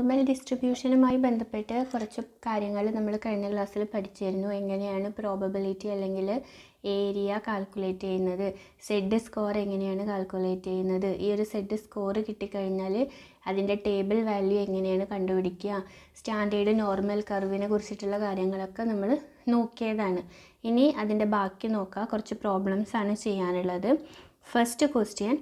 Normal ഡിസ്ട്രിബ്യൂഷനുമായി ബന്ധപ്പെട്ട് കുറച്ച് കാര്യങ്ങൾ നമ്മൾ കഴിഞ്ഞ ക്ലാസ്സിൽ പഠിച്ചിരുന്നു. എങ്ങനെയാണ് പ്രോബബിലിറ്റി അല്ലെങ്കിൽ ഏരിയ കാൽക്കുലേറ്റ് ചെയ്യുന്നത്, സെഡ് സ്കോർ എങ്ങനെയാണ് കാൽക്കുലേറ്റ് ചെയ്യുന്നത്, ഈ ഒരു സെഡ് സ്കോർ കിട്ടിക്കഴിഞ്ഞാൽ അതിൻ്റെ ടേബിൾ വാല്യൂ എങ്ങനെയാണ് കണ്ടുപിടിക്കുക, സ്റ്റാൻഡേർഡ് നോർമൽ കർവിനെ കുറിച്ചിട്ടുള്ള കാര്യങ്ങളൊക്കെ നമ്മൾ നോക്കിയതാണ്. ഇനി അതിൻ്റെ ബാക്കി നോക്കുക. കുറച്ച് പ്രോബ്ലംസ് ആണ് ചെയ്യാനുള്ളത്. First question,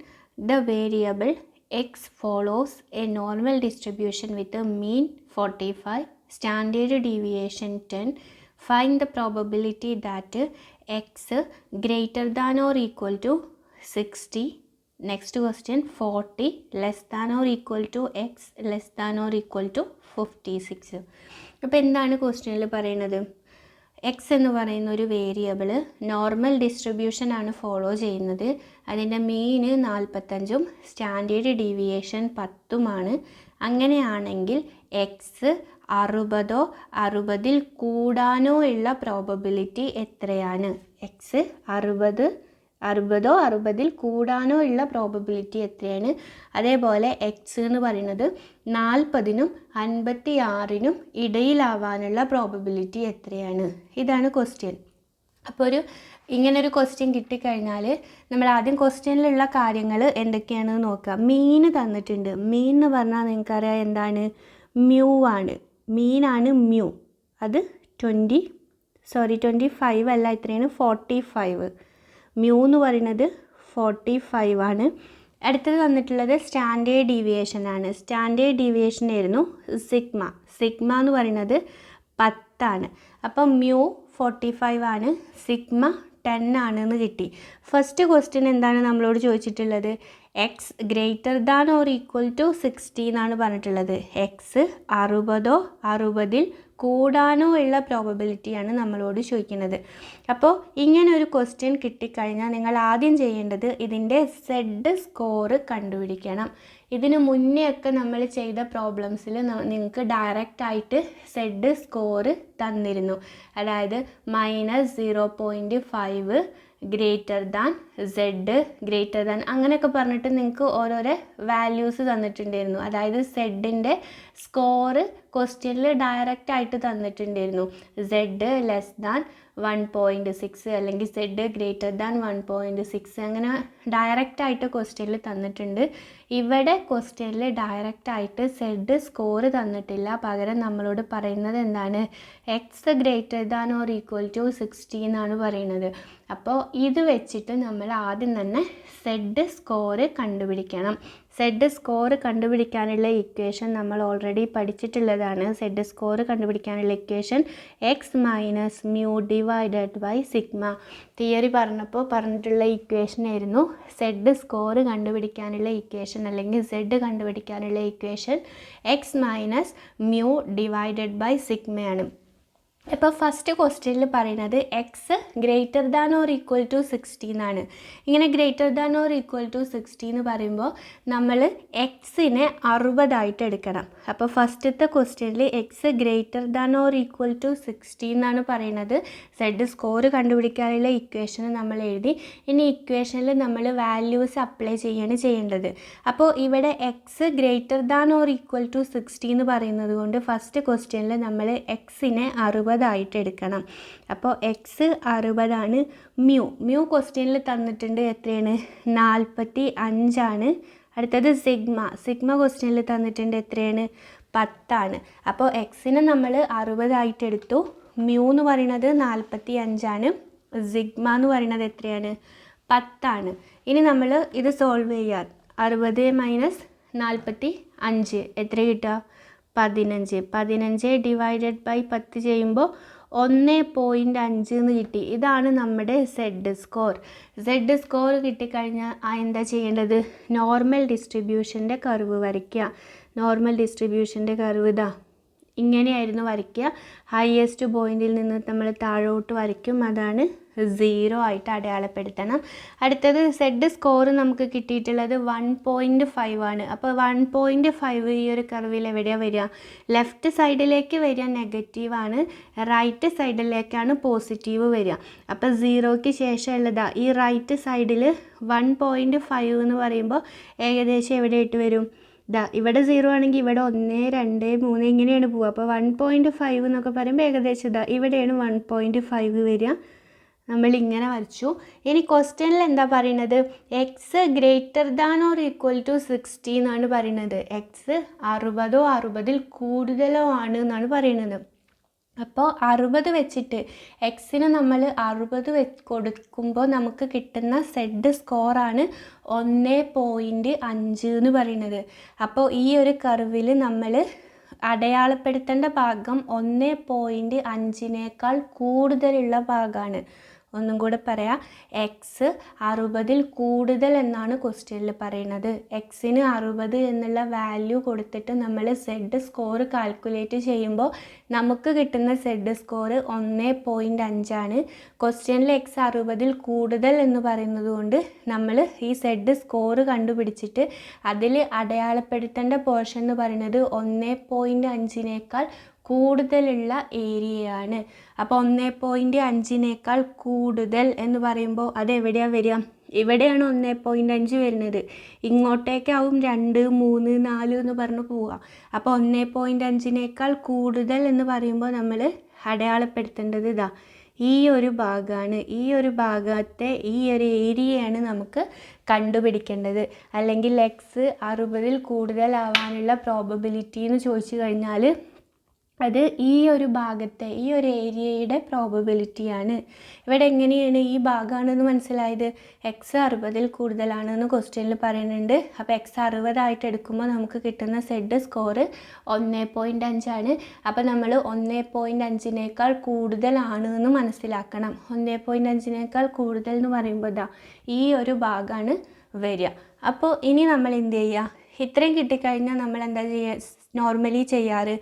the variable x follows a normal distribution with a mean 45, standard deviation 10. Find the probability that x greater than or equal to 60. Next question, 40 less than or equal to x less than or equal to 56. അപ്പോൾ എന്താണ് ക്വസ്റ്റ്യനിൽ പറയുന്നത്? X എന്ന് പറയുന്ന ഒരു variable normal distribution ആണ് follow ചെയ്യുന്നത്. അതിൻ്റെ മീന് 45ഉം സ്റ്റാൻഡേർഡ് ഡീവിയേഷൻ 10ഉമാണ്. അങ്ങനെയാണെങ്കിൽ എക്സ് 60ഓ 60ൽ കൂടാനോ ഉള്ള പ്രോബബിലിറ്റി എത്രയാണ്? എക്സ് 60ഓ 60ൽ കൂടാനോ ഉള്ള പ്രോബബിലിറ്റി എത്രയാണ്? അതേപോലെ എക്സ് എന്ന് പറയുന്നത് 40നും 56നും ഇടയിലാവാനുള്ള പ്രോബബിലിറ്റി എത്രയാണ്? ഇതാണ് ക്വസ്റ്റ്യൻ. അപ്പോൾ ഇങ്ങനൊരു ക്വസ്റ്റ്യൻ കിട്ടിക്കഴിഞ്ഞാൽ നമ്മൾ ആദ്യം ക്വസ്റ്റ്യനിലുള്ള കാര്യങ്ങൾ എന്തൊക്കെയാണെന്ന് നോക്കുക. മീന് തന്നിട്ടുണ്ട്. മീൻ എന്ന് പറഞ്ഞാൽ നിങ്ങൾക്കറിയാം എന്താണ്? മ്യൂ ആണ്. മീനാണ് മ്യൂ. അത് 25 അല്ല, എത്രയാണ്? 45. മ്യൂ എന്ന് പറയുന്നത് 45 ആണ്. അടുത്തത് തന്നിട്ടുള്ളത് സ്റ്റാൻഡേർഡ് ഡീവിയേഷൻ ആണ്. സ്റ്റാൻഡേർഡ് ഡീവിയേഷൻ ആയിരുന്നു സിഗ്മ എന്ന് പറയുന്നത് 10 അപ്പം മ്യൂ 45 ആണ്, സിഗ്മ 10 ആണെന്ന് കിട്ടി. ഫസ്റ്റ് ക്വസ്റ്റ്യൻ എന്താണ് നമ്മളോട് ചോദിച്ചിട്ടുള്ളത്? X greater than or equal to 60 എന്നാണ് പറഞ്ഞിട്ടുള്ളത്. എക്സ് 60ഓ 60ൽ കൂടാനോ ഉള്ള പ്രോബബിലിറ്റിയാണ് നമ്മളോട് ചോദിക്കുന്നത്. അപ്പോൾ ഇങ്ങനെ ഒരു ക്വസ്റ്റ്യൻ കിട്ടിക്കഴിഞ്ഞാൽ നിങ്ങൾ ആദ്യം ചെയ്യേണ്ടത് ഇതിൻ്റെ സെഡ് സ്കോർ കണ്ടുപിടിക്കണം. ഇതിന് മുന്നേ ഒക്കെ നമ്മൾ ചെയ്ത പ്രോബ്ലംസിൽ നിങ്ങൾക്ക് ഡയറക്റ്റ് ആയിട്ട് സെഡ് സ്കോർ തന്നിരുന്നു. അതായത് -0.5 greater than Z greater than അങ്ങനെയൊക്കെ പറഞ്ഞിട്ട് നിങ്ങൾക്ക് ഓരോരോ വാല്യൂസ് തന്നിട്ടുണ്ടായിരുന്നു. അതായത് സെഡിൻ്റെ സ്കോറ് ക്വസ്റ്റ്യനിൽ ഡയറക്റ്റ് ആയിട്ട് തന്നിട്ടുണ്ടായിരുന്നു. സെഡ് ലെസ് ദാൻ 1.6 അല്ലെങ്കിൽ സെഡ് ഗ്രേറ്റർ ദാൻ 1.6 അങ്ങനെ ഡയറക്റ്റ് ആയിട്ട് ക്വസ്റ്റ്യനിൽ തന്നിട്ടുണ്ട്. ഇവിടെ ക്വസ്റ്റ്യനിൽ ഡയറക്റ്റ് ആയിട്ട് സെഡ് സ്കോർ തന്നിട്ടില്ല. പകരം നമ്മളോട് പറയുന്നത് എന്താണ്? X greater than or equal to 60 എന്നാണ് പറയുന്നത്. അപ്പോൾ ഇത് വെച്ചിട്ട് നമ്മൾ ആദ്യം തന്നെ സെഡ് സ്കോർ കണ്ടുപിടിക്കണം. സെഡ് സ്കോർ കണ്ടുപിടിക്കാനുള്ള ഇക്വേഷൻ നമ്മൾ ഓൾറെഡി പഠിച്ചിട്ടുള്ളതാണ്. സെഡ് സ്കോർ കണ്ടുപിടിക്കാനുള്ള equation x minus mu divided by sigma. Theory പറഞ്ഞിട്ടുള്ള ഇക്വേഷൻ ആയിരുന്നു സെഡ് സ്കോർ കണ്ടുപിടിക്കാനുള്ള ഇക്വേഷൻ, അല്ലെങ്കിൽ സെഡ് കണ്ടുപിടിക്കാനുള്ള equation x minus mu divided by സിഗ്മയാണ്. ഇപ്പോൾ ഫസ്റ്റ് ക്വസ്റ്റ്യനിൽ പറയുന്നത് X greater than or equal to 60 എന്നാണ്. ഇങ്ങനെ greater than or equal to 60 എന്ന് പറയുമ്പോൾ നമ്മൾ എക്സിനെ 60 എടുക്കണം. അപ്പോൾ ഫസ്റ്റത്തെ ക്വസ്റ്റ്യനിൽ X greater than or equal to 60 എന്നാണ് പറയുന്നത്. സെഡ് സ്കോർ കണ്ടുപിടിക്കാനുള്ള ഇക്വേഷൻ നമ്മൾ എഴുതി. ഇനി ഇക്വേഷനിൽ നമ്മൾ വാല്യൂസ് അപ്ലൈ ചെയ്യേണ്ടത്. അപ്പോൾ ഇവിടെ X greater than or equal to 60 എന്ന് പറയുന്നത് കൊണ്ട് ഫസ്റ്റ് ക്വസ്റ്റ്യനിൽ നമ്മൾ എക്സിനെ 60 എടുക്കണം. അപ്പോൾ എക്സ് 60 ആണ്. മ്യൂ ക്വസ്റ്റ്യനിൽ തന്നിട്ടുണ്ട് എത്രയാണ്? 45 ആണ്. അടുത്തത് സിഗ്മ ക്വസ്റ്റ്യനിൽ തന്നിട്ടുണ്ട് എത്രയാണ്? 10 ആണ്. അപ്പോൾ എക്സിനെ നമ്മൾ 60 എടുത്തു. മ്യൂ എന്ന് പറയുന്നത് 45 ആണ്. സിഗ്മ എന്ന് പറയുന്നത് എത്രയാണ്? 10 ആണ്. ഇനി നമ്മൾ ഇത് സോൾവ് ചെയ്യാൻ 60 മൈനസ് 45 എത്ര കിട്ടുക? 15 ഡിവൈഡഡ് ബൈ 10 ചെയ്യുമ്പോൾ 1.5 എന്ന് കിട്ടി. ഇതാണ് നമ്മുടെ സെഡ് സ്കോർ. സെഡ് സ്കോർ കിട്ടിക്കഴിഞ്ഞാൽ എന്താ ചെയ്യേണ്ടത്? നോർമൽ ഡിസ്ട്രിബ്യൂഷൻ്റെ കർവ് വരയ്ക്കുക. നോർമൽ ഡിസ്ട്രിബ്യൂഷൻ്റെ കർവ് ഇതാ ഇങ്ങനെയായിരുന്നു വരയ്ക്കുക. ഹയസ്റ്റ് പോയിന്റിൽ നിന്ന് നമ്മൾ താഴോട്ട് വരയ്ക്കും. അതാണ് 0 ആയിട്ട് അടയാളപ്പെടുത്തണം. അടുത്തത് സെഡ് സ്കോർ നമുക്ക് കിട്ടിയിട്ടുള്ളത് 1.5 ആണ്. അപ്പോൾ 1.5 ഈ ഒരു കർവിൽ എവിടെയാണ് വരിക? ലെഫ്റ്റ് സൈഡിലേക്ക് വരിക നെഗറ്റീവാണ്, റൈറ്റ് സൈഡിലേക്കാണ് പോസിറ്റീവ് വരിക. അപ്പോൾ 0ക്ക് ശേഷമുള്ളതാ ഈ റൈറ്റ് സൈഡിൽ 1.5 എന്ന് പറയുമ്പോൾ ഏകദേശം എവിടെയായിട്ട് വരും? ഇവിടെ 0 ആണെങ്കിൽ ഇവിടെ 1 2 3 ഇങ്ങനെയാണ് പോവുക. അപ്പോൾ 1.5 എന്നൊക്കെ പറയുമ്പോൾ ഏകദേശം ഇവിടെയാണ് 1.5 വരിക. നമ്മൾ ഇങ്ങനെ വരച്ചു. ഇനി ക്വസ്റ്റ്യനിൽ എന്താ പറയുന്നത്? X greater than or equal to 60 എന്നാണ് പറയുന്നത്. എക്സ് 60 60ൽ കൂടുതലോ ആണ് എന്നാണ് പറയുന്നത്. അപ്പോൾ 60 വെച്ചിട്ട് എക്സിന് നമ്മൾ 60 കൊടുക്കുമ്പോൾ നമുക്ക് കിട്ടുന്ന സെഡ് സ്കോറാണ് 1.5 എന്ന് പറയുന്നത്. അപ്പോൾ ഈ ഒരു കർവിൽ നമ്മൾ അടയാളപ്പെടുത്തേണ്ട ഭാഗം 1.5നേക്കാൾ കൂടുതലുള്ള ഭാഗമാണ്. ഒന്നും കൂടെ പറയാം, എക്സ് 60ൽ കൂടുതൽ എന്നാണ് ക്വസ്റ്റ്യനിൽ പറയുന്നത്. എക്സിന് 60 എന്നുള്ള വാല്യൂ കൊടുത്തിട്ട് നമ്മൾ സെഡ് സ്കോർ കാൽക്കുലേറ്റ് ചെയ്യുമ്പോൾ നമുക്ക് കിട്ടുന്ന സെഡ് സ്കോർ 1.5 ആണ്. ക്വസ്റ്റ്യനിൽ എക്സ് 60ൽ കൂടുതൽ എന്ന് പറയുന്നത് കൊണ്ട് നമ്മൾ ഈ സെഡ് സ്കോർ കണ്ടുപിടിച്ചിട്ട് അതിൽ അടയാളപ്പെടുത്തേണ്ട പോർഷൻ എന്ന് പറയുന്നത് 1.5നേക്കാൾ കൂടുതലുള്ള ഏരിയയാണ്. അപ്പോൾ 1.5നേക്കാൾ കൂടുതൽ എന്ന് പറയുമ്പോൾ അതെവിടെയാണ് വരിക? ഇവിടെയാണ് 1.5 വരുന്നത്. ഇങ്ങോട്ടേക്കാവും 2 3 4 എന്ന് പറഞ്ഞ് പോവുക. അപ്പോൾ 1.5നേക്കാൾ കൂടുതൽ എന്ന് പറയുമ്പോൾ നമ്മൾ അടയാളപ്പെടുത്തേണ്ടത് ഈ ഒരു ഭാഗമാണ്. ഈ ഒരു ഭാഗത്തെ ഈ ഒരു ഏരിയയാണ് നമുക്ക് കണ്ടുപിടിക്കേണ്ടത്. അല്ലെങ്കിൽ എക്സ് 60ൽ കൂടുതലാവാനുള്ള പ്രോബബിലിറ്റി എന്ന് ചോദിച്ചു കഴിഞ്ഞാൽ അത് ഈ ഒരു ഭാഗത്തെ ഈ ഒരു ഏരിയയുടെ പ്രോബബിലിറ്റിയാണ്. ഇവിടെ എങ്ങനെയാണ് ഈ ഭാഗമാണെന്ന് മനസ്സിലായത്? എക്സ് 60ൽ കൂടുതലാണെന്ന് ക്വസ്റ്റ്യനിൽ പറയുന്നുണ്ട്. അപ്പോൾ എക്സ് 60 ആയിട്ട് എടുക്കുമ്പോൾ നമുക്ക് കിട്ടുന്ന സെഡ് സ്കോർ 1.5 ആണ്. അപ്പോൾ നമ്മൾ 1.5നേക്കാൾ കൂടുതലാണ് എന്ന് മനസ്സിലാക്കണം. 1.5നേക്കാൾ കൂടുതൽ എന്ന് പറയുമ്പോൾ ഈ ഒരു ഭാഗമാണ് വരിക. അപ്പോൾ ഇനി നമ്മൾ എന്ത് ചെയ്യുക? ഇത്രയും കിട്ടിക്കഴിഞ്ഞാൽ നമ്മൾ എന്താ ചെയ്യുക? നോർമലി ചെയ്യാറ്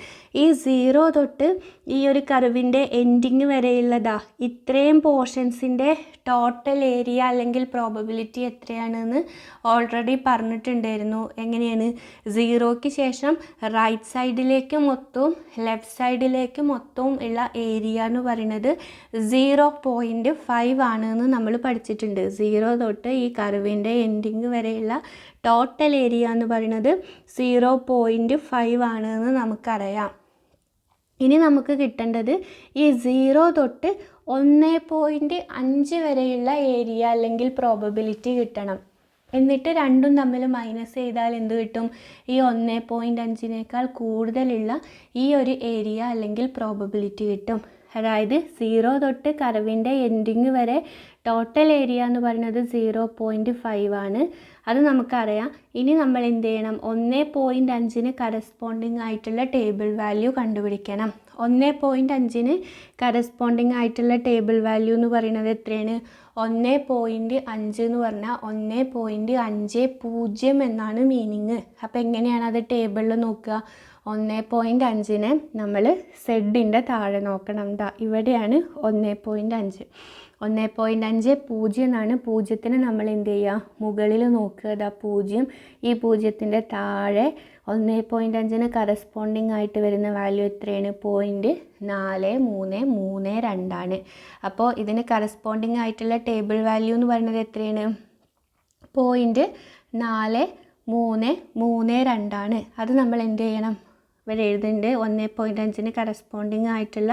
ഈ 0 തൊട്ട് ഈ ഒരു കർവിൻ്റെ എൻഡിങ് വരെയുള്ളതാ ഇത്രയും പോർഷൻസിൻ്റെ ടോട്ടൽ ഏരിയ അല്ലെങ്കിൽ പ്രോബബിലിറ്റി എത്രയാണെന്ന് ഓൾറെഡി പറഞ്ഞിട്ടുണ്ടായിരുന്നു. എങ്ങനെയാണ്? 0ക്ക് ശേഷം റൈറ്റ് സൈഡിലേക്ക് മൊത്തവും ലെഫ്റ്റ് സൈഡിലേക്ക് മൊത്തവും ഉള്ള ഏരിയ എന്ന് പറയുന്നത് 0.5 ആണെന്ന് നമ്മൾ പഠിച്ചിട്ടുണ്ട്. 0 തൊട്ട് ഈ കർവിൻ്റെ എൻഡിങ് വരെയുള്ള ടോട്ടൽ ഏരിയ എന്ന് പറയുന്നത് 0.5 ആണെന്ന് നമുക്കറിയാം. ഇനി നമുക്ക് കിട്ടേണ്ടത് ഈ 0 തൊട്ട് 1.5 വരെയുള്ള ഏരിയ അല്ലെങ്കിൽ പ്രോബബിലിറ്റി കിട്ടണം. എന്നിട്ട് രണ്ടും തമ്മിൽ മൈനസ് ചെയ്താൽ എന്ത് കിട്ടും? ഈ 1.5നേക്കാൾ കൂടുതലുള്ള ഈ ഒരു ഏരിയ അല്ലെങ്കിൽ പ്രോബബിലിറ്റി കിട്ടും. അതായത് 0 തൊട്ട് കർവിൻ്റെ എൻഡിങ് വരെ ടോട്ടൽ ഏരിയ എന്ന് പറയുന്നത് 0.5 ആണ്. അത് നമുക്കറിയാം. ഇനി നമ്മൾ എന്ത് ചെയ്യണം? 1.5ന് കറസ്പോണ്ടിങ് ആയിട്ടുള്ള ടേബിൾ വാല്യൂ കണ്ടുപിടിക്കണം. 1.5ന് കറസ്പോണ്ടിങ് ആയിട്ടുള്ള ടേബിൾ വാല്യൂ എന്ന് പറയുന്നത് എത്രയാണ്? 1.5 എന്ന് പറഞ്ഞാൽ 1.50 എന്നാണ് മീനിങ്. അപ്പോൾ എങ്ങനെയാണ് അത് ടേബിളിൽ നോക്കുക? 1.5നെ നമ്മൾ സെഡിൻ്റെ താഴെ നോക്കണം. ഇവിടെയാണ് 1.5. 1.50 എന്നാണ്. 0ത്തിന് നമ്മൾ എന്ത് ചെയ്യുക? മുകളിൽ നോക്കുക. 0. ഈ 0ത്തിൻ്റെ താഴെ 1.5ന് കറസ്പോണ്ടിങ് ആയിട്ട് വരുന്ന വാല്യൂ എത്രയാണ്? 0.4332 ആണ്. അപ്പോൾ ഇതിന് കറസ്പോണ്ടിങ് ആയിട്ടുള്ള ടേബിൾ വാല്യൂ എന്ന് പറയുന്നത് എത്രയാണ്? 0.4332 ആണ്. അത് നമ്മൾ എന്ത് ചെയ്യണം? ഇവിടെ എഴുതുന്നുണ്ട്. 1.5ന് കറസ്പോണ്ടിങ് ആയിട്ടുള്ള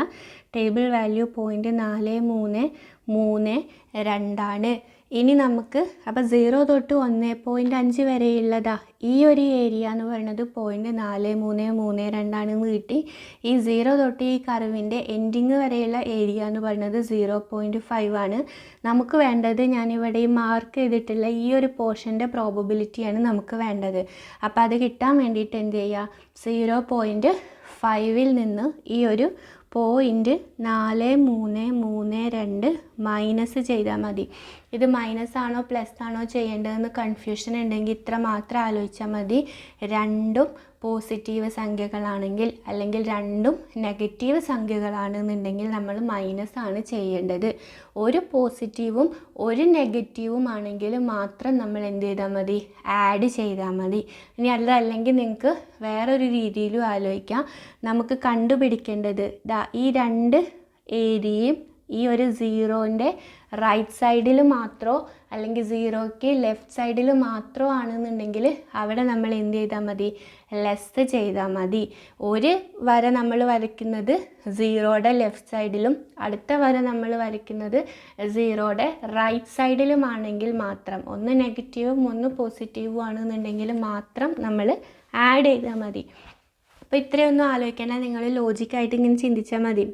ടേബിൾ വാല്യൂ 0.4332 ആണ്. ഇനി നമുക്ക് അപ്പോൾ 0 തൊട്ട് 1.5 വരെയുള്ളതാ ഈ ഒരു ഏരിയ എന്ന് പറയുന്നത് 0.4332 ആണെന്ന് കിട്ടി. ഈ 0 തൊട്ട് ഈ കർവിൻ്റെ എൻഡിങ് വരെയുള്ള ഏരിയ എന്ന് പറയുന്നത് 0.5 ആണ്. നമുക്ക് വേണ്ടത് ഞാനിവിടെ മാർക്ക് ചെയ്തിട്ടുള്ള ഈ ഒരു പോർഷൻ്റെ പ്രോബബിലിറ്റിയാണ് നമുക്ക് വേണ്ടത്. അപ്പോൾ അത് കിട്ടാൻ വേണ്ടിയിട്ട് എന്ത് ചെയ്യുക? 0.5ൽ നിന്ന് ഈ ഒരു 0.4332 മൈനസ് ചെയ്താൽ മതി. ഇത് മൈനസ് ആണോ പ്ലസ് ആണോ ചെയ്യേണ്ടതെന്ന് കൺഫ്യൂഷൻ ഉണ്ടെങ്കിൽ ഇത്ര മാത്രം ആലോചിച്ചാൽ മതി. രണ്ടും പോസിറ്റീവ് സംഖ്യകളാണെങ്കിൽ അല്ലെങ്കിൽ രണ്ടും നെഗറ്റീവ് സംഖ്യകളാണെന്നുണ്ടെങ്കിൽ നമ്മൾ മൈനസ് ആണ് ചെയ്യേണ്ടത്. ഒരു പോസിറ്റീവും ഒരു നെഗറ്റീവും ആണെങ്കിൽ മാത്രം നമ്മൾ എന്ത് ചെയ്താൽ മതി? ആഡ് ചെയ്താൽ മതി. ഇനി അതല്ലെങ്കിൽ നിങ്ങൾക്ക് വേറൊരു രീതിയിലും ആലോചിക്കാം. നമുക്ക് കണ്ടുപിടിക്കേണ്ടത് ഈ രണ്ട് ഏരിയയും ഈ ഒരു സീറോൻ്റെ റൈറ്റ് സൈഡിൽ മാത്രമോ അല്ലെങ്കിൽ സീറോയ്ക്ക് ലെഫ്റ്റ് സൈഡിൽ മാത്രമോ ആണെന്നുണ്ടെങ്കിൽ അവിടെ നമ്മൾ എന്ത് ചെയ്താൽ മതി, ലെസ് ചെയ്താൽ മതി. ഒരു വര നമ്മൾ വരയ്ക്കുന്നത് സീറോയുടെ ലെഫ്റ്റ് സൈഡിലും അടുത്ത വര നമ്മൾ വരയ്ക്കുന്നത് സീറോയുടെ റൈറ്റ് സൈഡിലുമാണെങ്കിൽ മാത്രം, ഒന്ന് നെഗറ്റീവും ഒന്ന് പോസിറ്റീവും ആണെന്നുണ്ടെങ്കിൽ മാത്രം നമ്മൾ ആഡ് ചെയ്താൽ മതി. അപ്പോൾ ഇത്രയൊന്നും ആലോചിക്കേണ്ട, നിങ്ങൾ ലോജിക്കായിട്ട് ഇങ്ങനെ ചിന്തിച്ചാൽ മതി.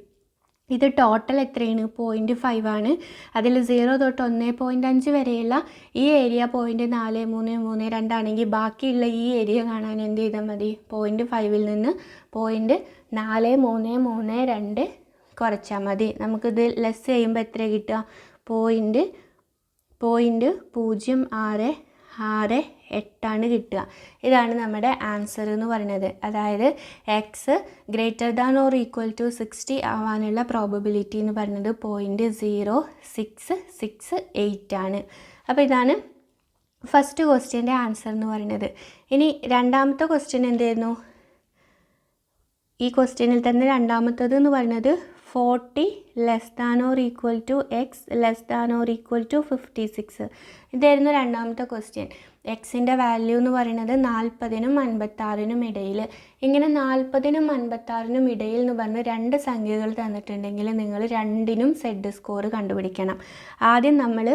ഇത് ടോട്ടൽ എത്രയാണ്, 0.5 ആണ്. അതിൽ 0 തൊട്ട് 1.5 വരെയുള്ള ഈ ഏരിയ 0.4332 ആണെങ്കിൽ ബാക്കിയുള്ള ഈ ഏരിയ കാണാൻ എന്ത് ചെയ്താൽ മതി, 0.5ൽ നിന്ന് 0.4332 കുറച്ചാൽ മതി. നമുക്കിത് ലെസ് ചെയ്യുമ്പോൾ എത്ര കിട്ടുക, 0.0668 കിട്ടുക. ഇതാണ് നമ്മുടെ ആൻസർ എന്ന് പറയുന്നത്. അതായത് X greater than or equal to 60 ആവാനുള്ള പ്രോബബിലിറ്റി എന്ന് പറയുന്നത് 0.0668 ആണ്. അപ്പോൾ ഇതാണ് ഫസ്റ്റ് ക്വസ്റ്റ്യൻ്റെ ആൻസർ എന്ന് പറയുന്നത്. ഇനി രണ്ടാമത്തെ ക്വസ്റ്റ്യൻ എന്തായിരുന്നു, ഈ ക്വസ്റ്റ്യനിൽ തന്നെ രണ്ടാമത്തത് എന്ന് പറയുന്നത് 40 less than or equal to X less than or equal to 56. ഇതായിരുന്നു രണ്ടാമത്തെ ക്വസ്റ്റ്യൻ. എക്സിൻ്റെ വാല്യൂ എന്ന് പറയുന്നത് 40നും 56നും ഇടയിൽ. ഇങ്ങനെ 40നും 56നും ഇടയിൽ എന്ന് പറഞ്ഞ് രണ്ട് സംഖ്യകൾ തന്നിട്ടുണ്ടെങ്കിൽ നിങ്ങൾ രണ്ടിനും സെഡ് സ്കോർ കണ്ടുപിടിക്കണം. ആദ്യം നമ്മൾ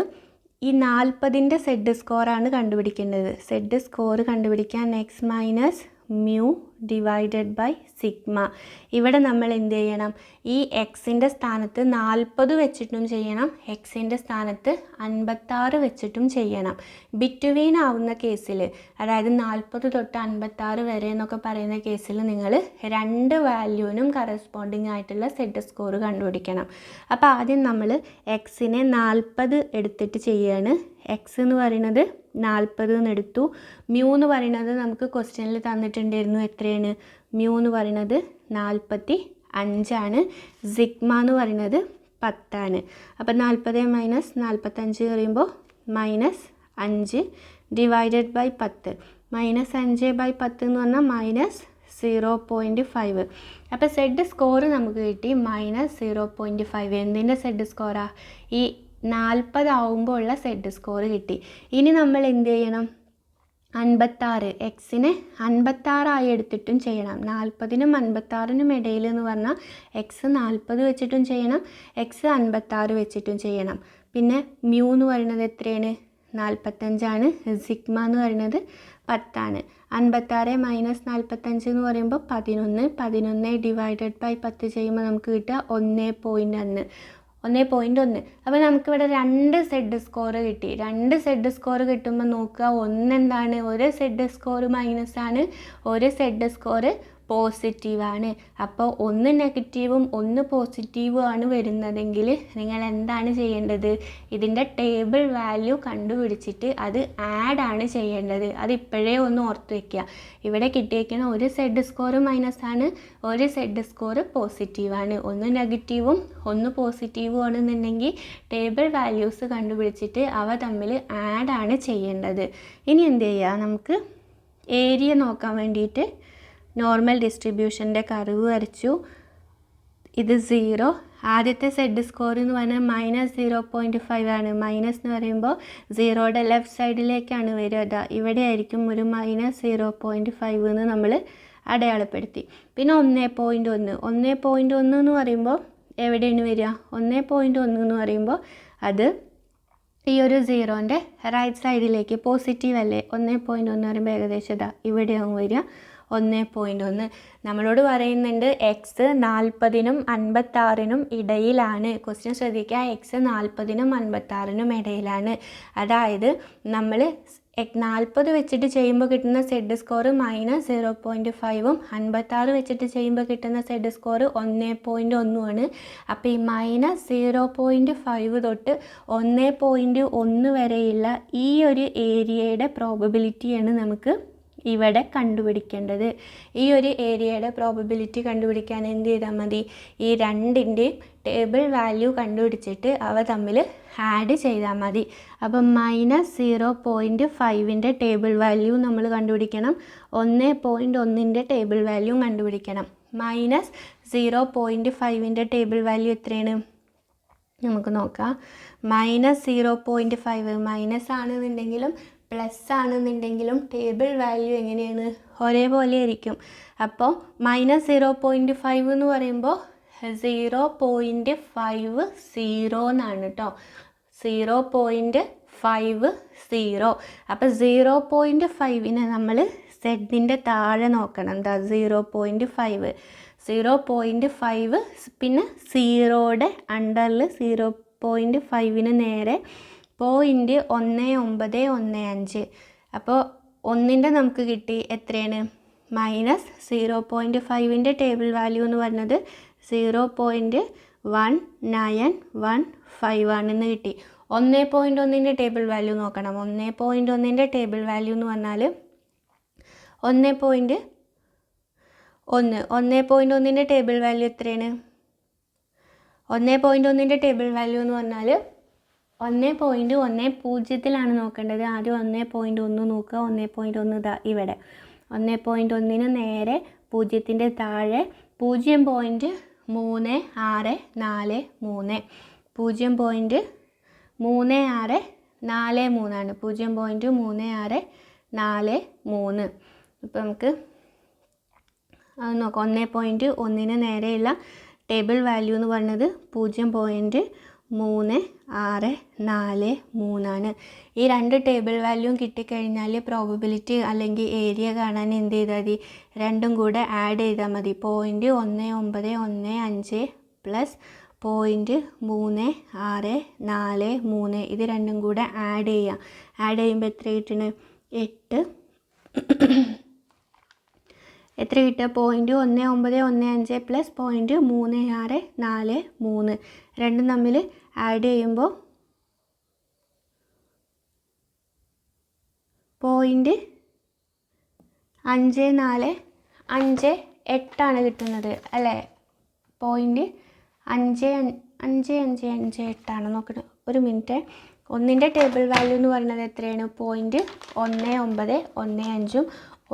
ഈ 40ൻ്റെ സെഡ് സ്കോറാണ് കണ്ടുപിടിക്കേണ്ടത്. സെഡ് സ്കോർ കണ്ടുപിടിക്കാൻ X minus mu divided by sigma. ഇവിടെ നമ്മൾ എന്ത് ചെയ്യണം, ഈ എക്സിൻ്റെ സ്ഥാനത്ത് 40 വെച്ചിട്ടും ചെയ്യണം, എക്സിൻ്റെ സ്ഥാനത്ത് 56 വെച്ചിട്ടും ചെയ്യണം. ബിറ്റ്വീൻ ആവുന്ന കേസിൽ, അതായത് 40 തൊട്ട് 56 വരെ എന്നൊക്കെ പറയുന്ന കേസിൽ നിങ്ങൾ രണ്ട് വാല്യൂവിനും കറസ്പോണ്ടിങ് ആയിട്ടുള്ള സെഡ് സ്കോർ കണ്ടുപിടിക്കണം. അപ്പോൾ ആദ്യം നമ്മൾ എക്സിനെ 40 എടുത്തിട്ട് ചെയ്യാണ്. എക്സ് എന്ന് പറയുന്നത് 40 എന്ന് എടുത്തു. മ്യൂ എന്ന് പറയുന്നത് നമുക്ക് ക്വസ്റ്റ്യനിൽ തന്നിട്ടുണ്ടായിരുന്നു, എത്രയാണ്, മ്യൂ എന്ന് പറയുന്നത് 45 ആണ്. സിഗ്മ എന്ന് പറയുന്നത് 10 ആണ്. അപ്പോൾ 40 മൈനസ് 45 പറയുമ്പോൾ -5 ഡിവൈഡഡ് ബൈ 10. -5/10 എന്ന് പറഞ്ഞാൽ -0.5. അപ്പോൾ സെഡ് സ്കോർ നമുക്ക് കിട്ടി -0.5. എന്തിൻ്റെ സെഡ് സ്കോറാ, ഈ 40 ആവുമ്പോൾ ഉള്ള സെഡ് സ്കോർ കിട്ടി. ഇനി നമ്മൾ എന്ത് ചെയ്യണം, 56, എക്സിനെ 56 എടുത്തിട്ടും ചെയ്യണം. 40നും 56നും ഇടയിൽ എന്ന് പറഞ്ഞാൽ എക്സ് 40 വെച്ചിട്ടും ചെയ്യണം, എക്സ് 56 വെച്ചിട്ടും ചെയ്യണം. പിന്നെ മ്യൂ എന്ന് പറയുന്നത് എത്രയാണ്, 45 ആണ്. സിഗ്മ എന്ന് പറയുന്നത് 10 ആണ്. 56 മൈനസ് 45 എന്ന് പറയുമ്പോൾ 11. 11 ഡിവൈഡഡ് ബൈ 10 ചെയ്യുമ്പോൾ നമുക്ക് കിട്ടുക 1.1. അപ്പോൾ നമുക്കിവിടെ രണ്ട് സെഡ് സ്കോർ കിട്ടി. രണ്ട് സെഡ് സ്കോർ കിട്ടുമ്പോൾ നോക്കുക, ഒന്നെന്താണ്, ഒരു സെഡ് സ്കോർ മൈനസ് ആണ്, ഒരു സെഡ് സ്കോർ പോസിറ്റീവാണ്. അപ്പോൾ ഒന്ന് നെഗറ്റീവും ഒന്ന് പോസിറ്റീവും ആണ് വരുന്നതെങ്കിൽ നിങ്ങൾ എന്താണ് ചെയ്യേണ്ടത്, ഇതിൻ്റെ ടേബിൾ വാല്യൂ കണ്ടുപിടിച്ചിട്ട് അത് ആഡാണ് ചെയ്യേണ്ടത്. അത് ഇപ്പോഴേ ഒന്ന് ഓർത്ത് വയ്ക്കുക. ഇവിടെ കിട്ടിയേക്കുന്ന ഒരു സെഡ് സ്കോർ മൈനസ് ആണ്, ഒരു സെഡ് സ്കോർ പോസിറ്റീവാണ്. ഒന്ന് നെഗറ്റീവും ഒന്ന് പോസിറ്റീവും ആണെന്നുണ്ടെങ്കിൽ ടേബിൾ വാല്യൂസ് കണ്ടുപിടിച്ചിട്ട് അവ തമ്മിൽ ആഡാണ് ചെയ്യേണ്ടത്. ഇനി എന്ത് ചെയ്യുക, നമുക്ക് ഏരിയ നോക്കാൻ വേണ്ടിയിട്ട് നോർമൽ ഡിസ്ട്രിബ്യൂഷൻ്റെ കർവ് വരച്ചു. ഇത് 0. ആദ്യത്തെ സെഡ് സ്കോർ എന്ന് പറഞ്ഞാൽ -0.5 ആണ്. മൈനസ് എന്ന് പറയുമ്പോൾ സീറോയുടെ ലെഫ്റ്റ് സൈഡിലേക്കാണ് വരിക. ഇവിടെ ആയിരിക്കും ഒരു -0.5 എന്ന് നമ്മൾ അടയാളപ്പെടുത്തി. പിന്നെ 1.1 എന്ന് പറയുമ്പോൾ എവിടെയാണ് വരിക, 1.1 എന്ന് പറയുമ്പോൾ അത് ഈ ഒരു സീറോൻ്റെ റൈറ്റ് സൈഡിലേക്ക് പോസിറ്റീവ് അല്ലേ. 1.1 പറയുമ്പോൾ ഏകദേശം ഇവിടെയാവും വരിക 1.1. നമ്മളോട് പറയുന്നുണ്ട് എക്സ് 40നും 56നും ഇടയിലാണ്. ക്വസ്റ്റ്യൻ ശ്രദ്ധിക്കുക, എക്സ് 40നും 56നും ഇടയിലാണ്. അതായത് നമ്മൾ 40 വെച്ചിട്ട് ചെയ്യുമ്പോൾ കിട്ടുന്ന സെഡ് സ്കോർ -0.5ഉം 56 വെച്ചിട്ട് ചെയ്യുമ്പോൾ കിട്ടുന്ന സെഡ് സ്കോർ 1.1 ആണ്. അപ്പോൾ ഈ -0.5 തൊട്ട് 1.1 വരെയുള്ള ഈ ഒരു ഏരിയയുടെ പ്രോബബിലിറ്റിയാണ് നമുക്ക് ഇവിടെ കണ്ടുപിടിക്കേണ്ടത്. ഈ ഒരു ഏരിയയുടെ പ്രോബബിലിറ്റി കണ്ടുപിടിക്കാൻ എന്ത് ചെയ്താൽ മതി, ഈ രണ്ടിൻ്റെ ടേബിൾ വാല്യൂ കണ്ടുപിടിച്ചിട്ട് അവ തമ്മിൽ ആഡ് ചെയ്താൽ മതി. അപ്പം -0.5ൻ്റെ ടേബിൾ വാല്യൂ നമ്മൾ കണ്ടുപിടിക്കണം, 1.1ൻ്റെ ടേബിൾ വാല്യൂ കണ്ടുപിടിക്കണം. -0.5ൻ്റെ ടേബിൾ വാല്യൂ എത്രയാണ്, നമുക്ക് നോക്കാം. -0.5 മൈനസ് ആണെന്നുണ്ടെങ്കിലും പ്ലസ് ആണെന്നുണ്ടെങ്കിലും ടേബിൾ വാല്യൂ എങ്ങനെയാണ്, ഒരേപോലെ ആയിരിക്കും. അപ്പോൾ -0.5 എന്ന് പറയുമ്പോൾ 0.50 എന്നാണ് കേട്ടോ. 0.50. അപ്പോൾ 0.5നെ നമ്മൾ സെഡിൻ്റെ താഴെ നോക്കണം. എന്താ 0.5 0.5 പിന്നെ 0യുടെ അണ്ടറിൽ 0.5ന് നേരെ 0.1915. അപ്പോൾ 1ൻ്റെ നമുക്ക് കിട്ടി എത്രയാണ്, -0.5ൻ്റെ ടേബിൾ വാല്യൂ എന്ന് പറഞ്ഞത് 0.1915 ആണെന്ന് കിട്ടി. 1.1ൻ്റെ ടേബിൾ വാല്യൂ നോക്കണം. 1.1ൻ്റെ ടേബിൾ വാല്യൂ എന്ന് പറഞ്ഞാൽ 1.1ൻ്റെ ടേബിൾ വാല്യൂ എത്രയാണ്? 1.1ൻ്റെ ടേബിൾ വാല്യൂ എന്ന് പറഞ്ഞാൽ 1.10 നോക്കേണ്ടത്. ആദ്യം 1.1 നോക്കുക. 1.1 ഇതാ ഇവിടെ. 1.1ന് നേരെ 0ൻ്റെ താഴെ 0.3643 0.3643 ആണ്. 0.3643. ഇപ്പോൾ നമുക്ക് അത് നോക്കാം. 1.1ന് നേരെയുള്ള ടേബിൾ വാല്യൂ എന്ന് പറയുന്നത് 0.3643 ആണ്. ഈ രണ്ട് ടേബിൾ വാല്യൂവും കിട്ടിക്കഴിഞ്ഞാൽ പ്രോബബിലിറ്റി അല്ലെങ്കിൽ ഏരിയ കാണാൻ എന്ത് ചെയ്താൽ മതി, രണ്ടും കൂടെ ആഡ് ചെയ്താൽ മതി. 0.1915 പ്ലസ് 0.3643 ഇത് രണ്ടും കൂടെ ആഡ് ചെയ്യാം. ആഡ് ചെയ്യുമ്പോൾ എത്ര കിട്ടണ്? 8. എത്ര കിട്ടുക? 0.1915 പ്ലസ് 0.3643 രണ്ടും തമ്മിൽ ആഡ് ചെയ്യുമ്പോൾ 0.5458 കിട്ടുന്നത് അല്ലേ? 0.5558 നോക്കണം. ഒരു മിനിറ്റ്. 1ൻ്റെ ടേബിൾ വാല്യൂ എന്ന് പറയുന്നത് എത്രയാണ്? 0.1915.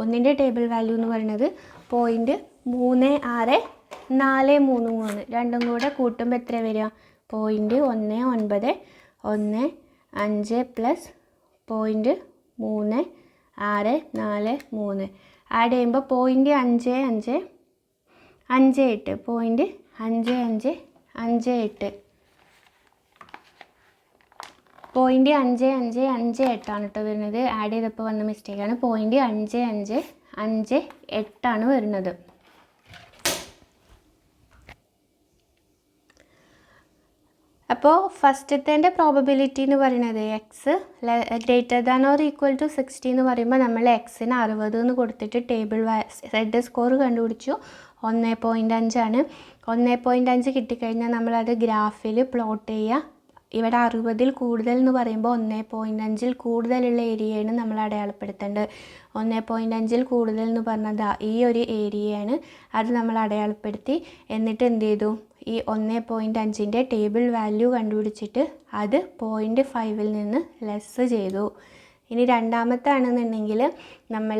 1ൻ്റെ ടേബിൾ വാല്യൂ എന്ന് പറയുന്നത് 0.3643. രണ്ടും കൂടെ കൂട്ടുമ്പോൾ എത്ര വരിക? 0.1915 പ്ലസ് 0.3643 ആഡ് ചെയ്യുമ്പോൾ 0.5558 0.5558 കേട്ടോ വരുന്നത്. ആഡ് ചെയ്തപ്പോൾ വന്ന മിസ്റ്റേക്കാണ്. 0.5558 വരുന്നത്. അപ്പോൾ ഫസ്റ്റത്തെ പ്രോബബിലിറ്റി എന്ന് പറയുന്നത് എക്സ് > 60 എന്ന് പറയുമ്പോൾ നമ്മൾ എക്സിന് 60 എന്ന് കൊടുത്തിട്ട് ടേബിൾ സെഡ് സ്കോർ കണ്ടുപിടിച്ചു. 1.5 ആണ്. 1.5 കിട്ടിക്കഴിഞ്ഞാൽ നമ്മളത് ഗ്രാഫിൽ പ്ലോട്ട് ചെയ്യുക. ഇവിടെ 60ൽ കൂടുതൽ എന്ന് പറയുമ്പോൾ 1.5ൽ കൂടുതലുള്ള ഏരിയയാണ് നമ്മൾ അടയാളപ്പെടുത്തേണ്ടത്. 1.5ൽ കൂടുതൽ എന്ന് പറഞ്ഞത് ഈ ഒരു ഏരിയയാണ്. അത് നമ്മൾ അടയാളപ്പെടുത്തി. എന്നിട്ട് എന്ത് ചെയ്തു? ഈ 1.5ൻ്റെ ടേബിൾ വാല്യൂ കണ്ടുപിടിച്ചിട്ട് അത് 0.5ൽ നിന്ന് ലെസ് ചെയ്തു. ഇനി രണ്ടാമത്തെ ആണെന്നുണ്ടെങ്കിൽ നമ്മൾ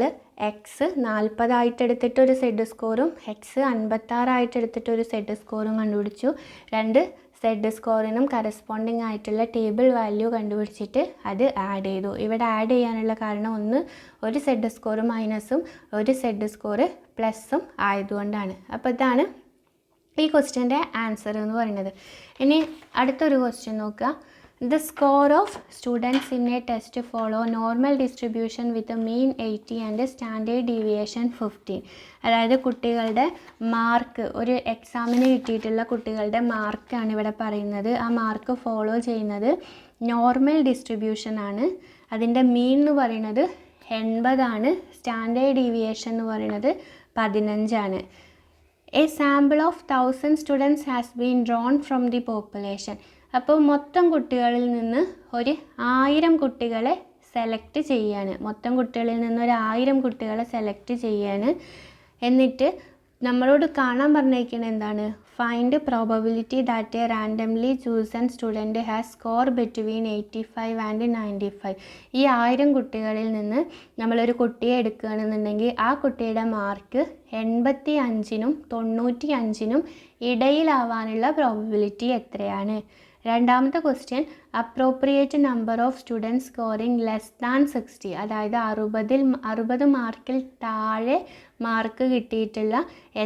എക്സ് 40 എടുത്തിട്ട് ഒരു സെഡ് സ്കോറും എക്സ് 56 എടുത്തിട്ട് ഒരു സെഡ് സ്കോറും കണ്ടുപിടിച്ചു. രണ്ട് സെഡ് സ്കോറിനും കറസ്പോണ്ടിങ് ആയിട്ടുള്ള ടേബിൾ വാല്യൂ കണ്ടുപിടിച്ചിട്ട് അത് ആഡ് ചെയ്തു. ഇവിടെ ആഡ് ചെയ്യാനുള്ള കാരണം ഒരു സെഡ് സ്കോർ മൈനസും ഒരു സെഡ് സ്കോർ പ്ലസും ആയതുകൊണ്ടാണ്. അപ്പോൾ ഇതാണ് ഈ ക്വസ്റ്റ്യൻ്റെ ആൻസർ എന്ന് പറയുന്നത്. ഇനി അടുത്തൊരു ക്വസ്റ്റ്യൻ നോക്കുക. The score of students in a test follow normal distribution with a mean 80 and a standard deviation 15. അതായത് കുട്ടികളുടെ മാർക്ക്, ഒരു എക്സാമിന് കിട്ടിയിട്ടുള്ള കുട്ടികളുടെ മാർക്കാണ് ഇവിടെ പറയുന്നത്. ആ മാർക്ക് ഫോളോ ചെയ്യുന്നത് നോർമൽ ഡിസ്ട്രിബ്യൂഷൻ ആണ്. അതിൻ്റെ മീൻ എന്ന് പറയുന്നത് 80 ആണ്. സ്റ്റാൻഡേർഡ് ഡീവിയേഷൻ എന്ന് പറയുന്നത് 15 ആണ്. A sample of 1000 students has been drawn from the population. അപ്പോൾ മൊത്തം കുട്ടികളിൽ നിന്ന് ഒരു 1000 കുട്ടികളെ സെലക്ട് ചെയ്യാണ്. മൊത്തം കുട്ടികളിൽ നിന്ന് ഒരു 1000 കുട്ടികളെ സെലക്ട് ചെയ്യാണ്. എന്നിട്ട് നമ്മളോട് കാണാൻ പറഞ്ഞിരിക്കുന്നത് എന്താണ്? Find probability that A randomly chosen student has score between 85 and 95. ഈ 1000 കുട്ടികളിൽ നിന്ന് നമ്മളൊരു കുട്ടിയെ എടുക്കുകയാണെന്നുണ്ടെങ്കിൽ ആ കുട്ടിയുടെ മാർക്ക് 85നും 95നും ഇടയിലാവാനുള്ള പ്രോബബിലിറ്റി എത്രയാണ്? രണ്ടാമത്തെ question appropriate number of students scoring less than 60, അതായത് 60 മാർക്കിൽ താഴെ മാർക്ക് കിട്ടിയിട്ടുള്ള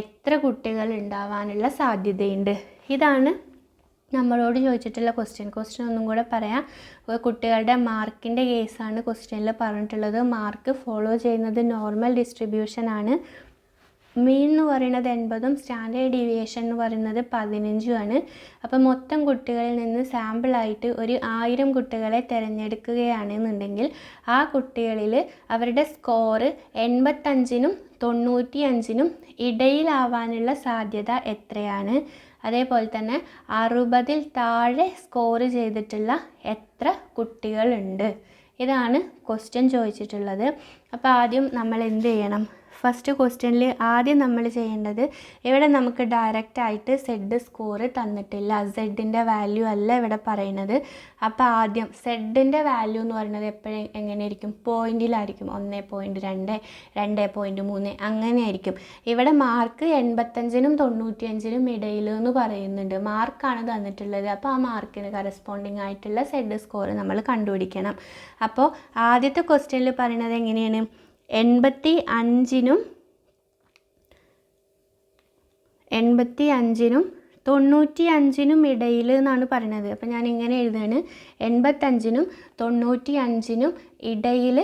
എത്ര കുട്ടികൾ ഉണ്ടാവാനുള്ള സാധ്യതയുണ്ട്. ഇതാണ് നമ്മളോട് ചോദിച്ചിട്ടുള്ള ക്വസ്റ്റ്യൻ ഒന്നും കൂടെ പറയാം. കുട്ടികളുടെ മാർക്കിൻ്റെ കേസാണ് ക്വസ്റ്റ്യനിൽ പറഞ്ഞിട്ടുള്ളത്. മാർക്ക് ഫോളോ ചെയ്യുന്നത് നോർമൽ ഡിസ്ട്രിബ്യൂഷൻ ആണ്. മീൻ എന്ന് പറയുന്നത് 80ഉം സ്റ്റാൻഡേർഡ് ഡീവിയേഷൻ എന്ന് പറയുന്നത് 15ഉമാണ്. അപ്പോൾ മൊത്തം കുട്ടികളിൽ നിന്ന് സാമ്പിളായിട്ട് ഒരു 1000 കുട്ടികളെ തിരഞ്ഞെടുക്കുകയാണെന്നുണ്ടെങ്കിൽ ആ കുട്ടികളിൽ അവരുടെ സ്കോറ് 85നും 95നും ഇടയിലാവാനുള്ള സാധ്യത എത്രയാണ്? അതേപോലെ തന്നെ 60ൽ താഴെ സ്കോർ ചെയ്തിട്ടുള്ള എത്ര കുട്ടികളുണ്ട്? ഇതാണ് ക്വസ്റ്റ്യൻ ചോദിച്ചിട്ടുള്ളത്. അപ്പോൾ ആദ്യം നമ്മൾ എന്ത് ചെയ്യണം? ഫസ്റ്റ് ക്വസ്റ്റ്യനിൽ ആദ്യം നമ്മൾ ചെയ്യേണ്ടത്, ഇവിടെ നമുക്ക് ഡയറക്റ്റായിട്ട് സെഡ് സ്കോർ തന്നിട്ടില്ല, സെഡിൻ്റെ വാല്യൂ അല്ല ഇവിടെ പറയുന്നത്. അപ്പോൾ ആദ്യം സെഡിൻ്റെ വാല്യൂ എന്ന് പറയുന്നത് എപ്പോഴും എങ്ങനെയായിരിക്കും? പോയിന്റിലായിരിക്കും. 1.2, 2.3 അങ്ങനെയായിരിക്കും. ഇവിടെ മാർക്ക് 85നും 95നും ഇടയിൽ എന്ന് പറയുന്നുണ്ട്. മാർക്കാണ് തന്നിട്ടുള്ളത്. അപ്പോൾ ആ മാർക്കിന് കറസ്പോണ്ടിങ് ആയിട്ടുള്ള സെഡ് സ്കോർ നമ്മൾ കണ്ടുപിടിക്കണം. അപ്പോൾ ആദ്യത്തെ ക്വസ്റ്റ്യനിൽ പറയുന്നത് എങ്ങനെയാണ്? 85നും 95നും ഇടയിൽ എന്നാണ് പറയുന്നത്. അപ്പോൾ ഞാൻ ഇങ്ങനെ എഴുതുകയാണ്, 85നും 95നും ഇടയിൽ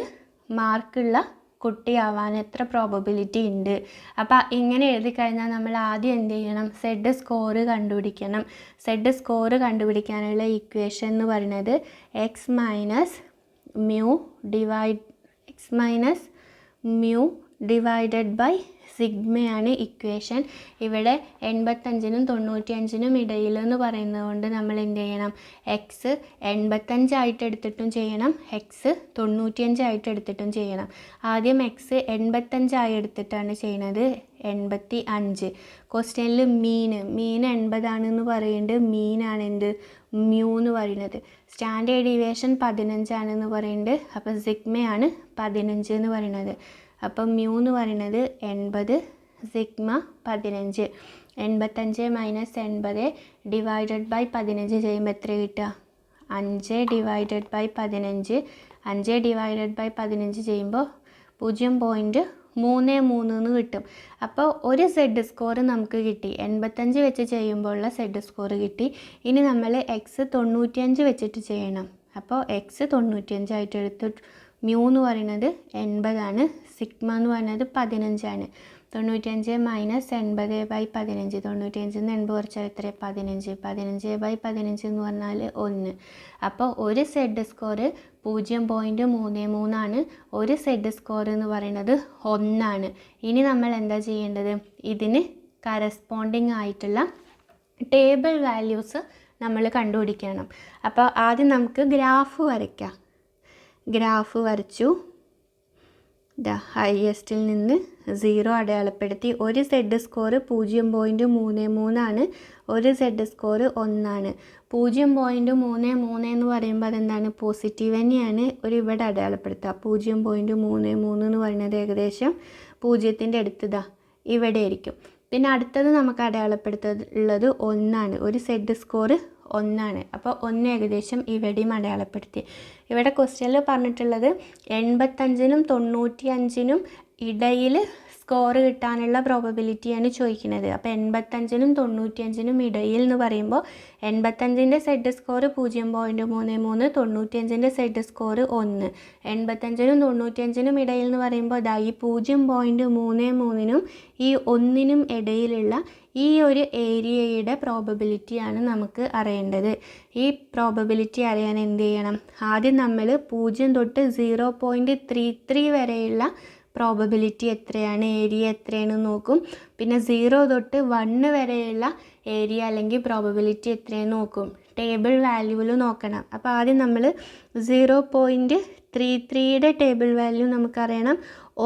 മാർക്കുള്ള കുട്ടിയാവാൻ എത്ര പ്രോബബിലിറ്റി ഉണ്ട്? അപ്പോൾ ഇങ്ങനെ എഴുതി കഴിഞ്ഞാൽ നമ്മൾ ആദ്യം എന്ത് ചെയ്യണം? സെഡ് സ്കോർ കണ്ടുപിടിക്കണം. സെഡ് സ്കോർ കണ്ടുപിടിക്കാനുള്ള ഇക്വേഷൻ എന്ന് പറയുന്നത് x mu ഡിവൈഡഡ് ബൈ സിഗ്മയാണ് ഇക്വേഷൻ. ഇവിടെ 85നും 95നും ഇടയിൽ എന്ന് പറയുന്നത് കൊണ്ട് നമ്മൾ എന്ത് ചെയ്യണം? എക്സ് 85 ആയിട്ട് എടുത്തിട്ടും ചെയ്യണം, എക്സ് 95 ആയിട്ട് എടുത്തിട്ടും ചെയ്യണം. ആദ്യം എക്സ് 85 ആയി എടുത്തിട്ടാണ് ചെയ്യുന്നത്. 85. ക്വസ്റ്റ്യനിൽ മീൻ 80 ആണെന്ന് പറയുന്നുണ്ട്. മീനാണ് എന്ത്? മ്യൂ എന്ന് പറയുന്നത്. സ്റ്റാൻഡേർഡ് ഡീവിയേഷൻ 15 ആണെന്ന് പറയുന്നുണ്ട്. അപ്പോൾ സിഗ്മയാണ് 15 എന്ന് പറയുന്നത്. അപ്പം മ്യൂ എന്ന് പറയുന്നത് 80, സിഗ്മ 15. 85 - 80 ഡിവൈഡഡ് ബൈ 15 ചെയ്യുമ്പോൾ എത്ര കിട്ടുക? 5 ഡിവൈഡഡ് ബൈ 15. 5 ഡിവൈഡഡ് ബൈ 15 ചെയ്യുമ്പോൾ 0.33 എന്ന് കിട്ടും. അപ്പോൾ ഒരു സെഡ് സ്കോർ നമുക്ക് കിട്ടി. 85 വെച്ച് ചെയ്യുമ്പോൾ ഉള്ള സെഡ് സ്കോർ കിട്ടി. ഇനി നമ്മൾ എക്സ് 95 വെച്ചിട്ട് ചെയ്യണം. അപ്പോൾ എക്സ് 95 ആയിട്ട് എടുത്തു. മ്യൂ എന്ന് പറയുന്നത് 80 ആണ്. സിഗ്മ എന്ന് പറയുന്നത് 15 ആണ്. 95 - 80/15. 95 80 കുറച്ചാൽ എത്ര? 15. 15/15 എന്ന് പറഞ്ഞാൽ 1. അപ്പോൾ ഒരു സെഡ് സ്കോർ 0.33 ആണ്. ഒരു സെഡ് സ്കോർ എന്ന് പറയുന്നത് 1 ആണ്. ഇനി നമ്മൾ എന്താ ചെയ്യേണ്ടത്? ഇതിന് കറസ്പോണ്ടിങ് ആയിട്ടുള്ള ടേബിൾ വാല്യൂസ് നമ്മൾ കണ്ടുപിടിക്കണം. അപ്പോൾ ആദ്യം നമുക്ക് ഗ്രാഫ് വരയ്ക്കാം. ഗ്രാഫ് വരച്ചു. ഹയസ്റ്റിൽ നിന്ന് 0 അടയാളപ്പെടുത്തി. ഒരു സെഡ് സ്കോർ 0.33 ആണ്. ഒരു സെഡ് സ്കോർ 1 ആണ്. 0.33 എന്ന് പറയുമ്പോൾ അതെന്താണ്? പോസിറ്റീവ് തന്നെയാണ്. ഒരു ഇവിടെ അടയാളപ്പെടുത്തുക. 0.33 എന്ന് പറയുന്നത് ഏകദേശം 0ൻ്റെ അടുത്തതാ ഇവിടെ ആയിരിക്കും. പിന്നെ അടുത്തത് നമുക്ക് അടയാളപ്പെടുത്തുള്ളത് 1 ആണ്. ഒരു സെഡ് സ്കോർ 1 ആണ്. അപ്പോൾ 1 ഏകദേശം ഇവിടെയും അടയാളപ്പെടുത്തി. ഇവിടെ ക്വസ്റ്റ്യനിൽ പറഞ്ഞിട്ടുള്ളത് 85നും 95നും ഇടയിൽ സ്കോർ കിട്ടാനുള്ള പ്രോബബിലിറ്റിയാണ് ചോദിക്കുന്നത്. അപ്പോൾ 85നും 95നും ഇടയിൽ എന്ന് പറയുമ്പോൾ 85ൻ്റെ സെഡ് സ്കോർ 0.33, 95ൻ്റെ സെഡ് സ്കോർ 1. 85നും 95നും ഇടയിൽ എന്ന് പറയുമ്പോൾ അതാ ഈ 0.33നും ഈ 1നും ഇടയിലുള്ള ഈ ഒരു ഏരിയയുടെ പ്രോബബിലിറ്റിയാണ് നമുക്ക് അറിയേണ്ടത്. ഈ പ്രോബബിലിറ്റി അറിയാൻ എന്ത് ചെയ്യണം? ആദ്യം നമ്മൾ 0 തൊട്ട് 0.33 വരെയുള്ള പ്രോബബിലിറ്റി എത്രയാണ്, ഏരിയ എത്രയാണെന്ന് നോക്കും. പിന്നെ 0 തൊട്ട് 1 വരെയുള്ള ഏരിയ അല്ലെങ്കിൽ പ്രോബബിലിറ്റി എത്രയാണെന്ന് നോക്കും. ടേബിൾ വാല്യൂവിൽ നോക്കണം. അപ്പോൾ ആദ്യം നമ്മൾ 0.33യുടെ ടേബിൾ വാല്യൂ നമുക്കറിയണം,